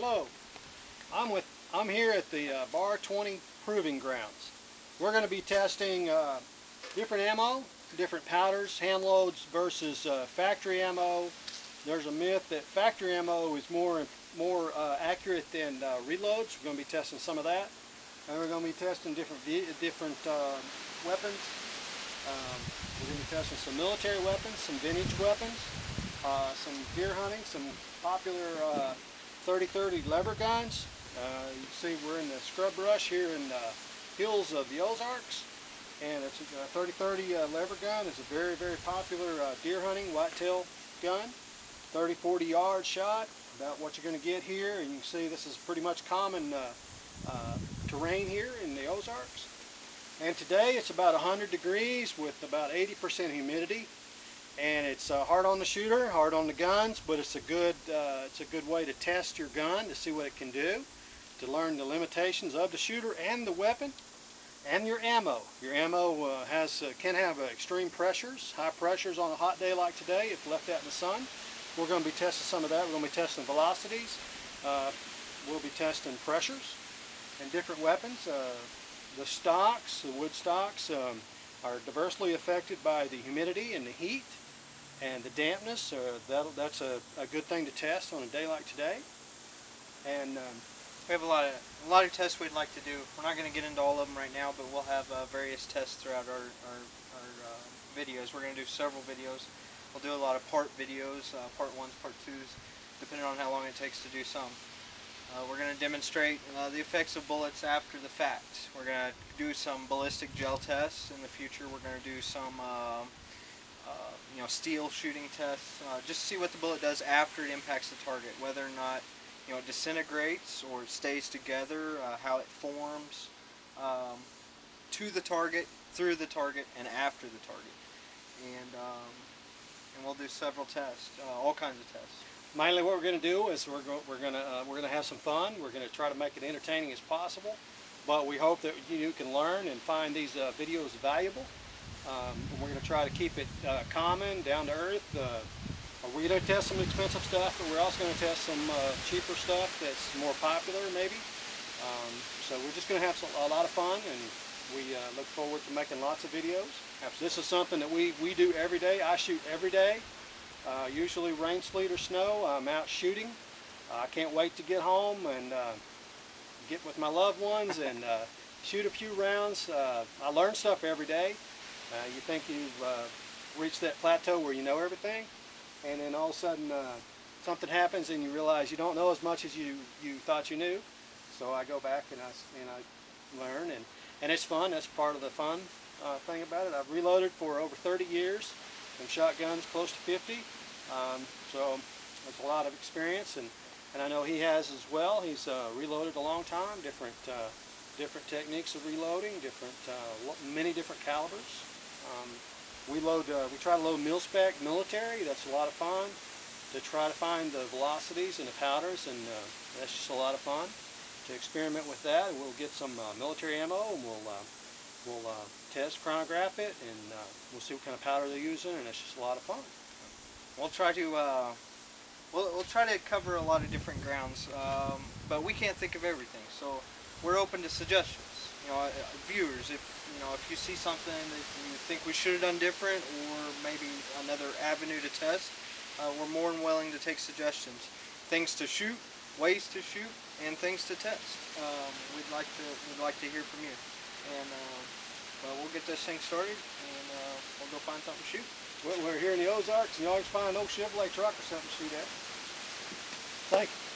Hello, I'm here at the Bar20 Proving Grounds. We're going to be testing different ammo, different powders, hand loads versus factory ammo. There's a myth that factory ammo is more accurate than reloads. We're going to be testing some of that, and we're going to be testing different weapons. We're going to be testing some military weapons, some vintage weapons, some deer hunting, some popular 30-30 lever guns. You can see we're in the scrub brush here in the hills of the Ozarks, and it's a 30-30 lever gun. It's a very, very popular deer hunting whitetail gun. 30-40 yard shot, about what you're going to get here. And you can see this is pretty much common terrain here in the Ozarks. And today it's about 100 degrees with about 80% humidity, and it's hard on the shooter, hard on the guns, but it's a good way to test your gun to see what it can do, to learn the limitations of the shooter and the weapon and your ammo. Your ammo can have extreme pressures, high pressures on a hot day like today if left out in the sun. We're going to be testing some of that. We're going to be testing velocities. We'll be testing pressures and different weapons. The stocks, the wood stocks, are diversely affected by the humidity and the heat and the dampness. That's a good thing to test on a day like today. And we have a lot of tests we'd like to do. We're not going to get into all of them right now, but we'll have various tests throughout our videos. We're going to do several videos. We'll do a lot of part videos, part 1s, part 2s, depending on how long it takes to do some. We're going to demonstrate the effects of bullets after the fact. We're going to do some ballistic gel tests in the future. We're going to do some steel shooting tests, just to see what the bullet does after it impacts the target, whether or not it disintegrates or it stays together, how it forms to the target, through the target, and after the target. And we'll do several tests, all kinds of tests. Mainly what we're going to do is we're going to have some fun. We're going to try to make it entertaining as possible, but we hope that you can learn and find these videos valuable. We're going to try to keep it common, down to earth. We're going to test some expensive stuff, but we're also going to test some cheaper stuff that's more popular maybe. So we're just going to have a lot of fun, and we look forward to making lots of videos. This is something that we do every day. I shoot every day. Usually rain, sleet, or snow, I'm out shooting. I can't wait to get home and get with my loved ones and shoot a few rounds. I learn stuff every day. You think you've reached that plateau where you know everything, and then all of a sudden something happens and you realize you don't know as much as you thought you knew. So I go back and I learn, and it's fun. That's part of the fun thing about it. I've reloaded for over 30 years. And shotguns close to 50, so that's a lot of experience, and I know he has as well. He's reloaded a long time, different techniques of reloading, many different calibers. We try to load mil-spec military. That's a lot of fun, to try to find the velocities and the powders, and that's just a lot of fun to experiment with that. We'll get some military ammo, and we'll test, chronograph it, and we'll see what kind of powder they're using, and it's just a lot of fun. We'll try to we'll try to cover a lot of different grounds, but we can't think of everything. So we're open to suggestions. Viewers, if you see something that you think we should have done different, or maybe another avenue to test, we're more than willing to take suggestions. Things to shoot, ways to shoot, and things to test. We'd like to hear from you. And we'll get this thing started, and we'll go find something to shoot. We're here in the Ozarks, and you always find an old Chevrolet truck or something to shoot at. Thank you.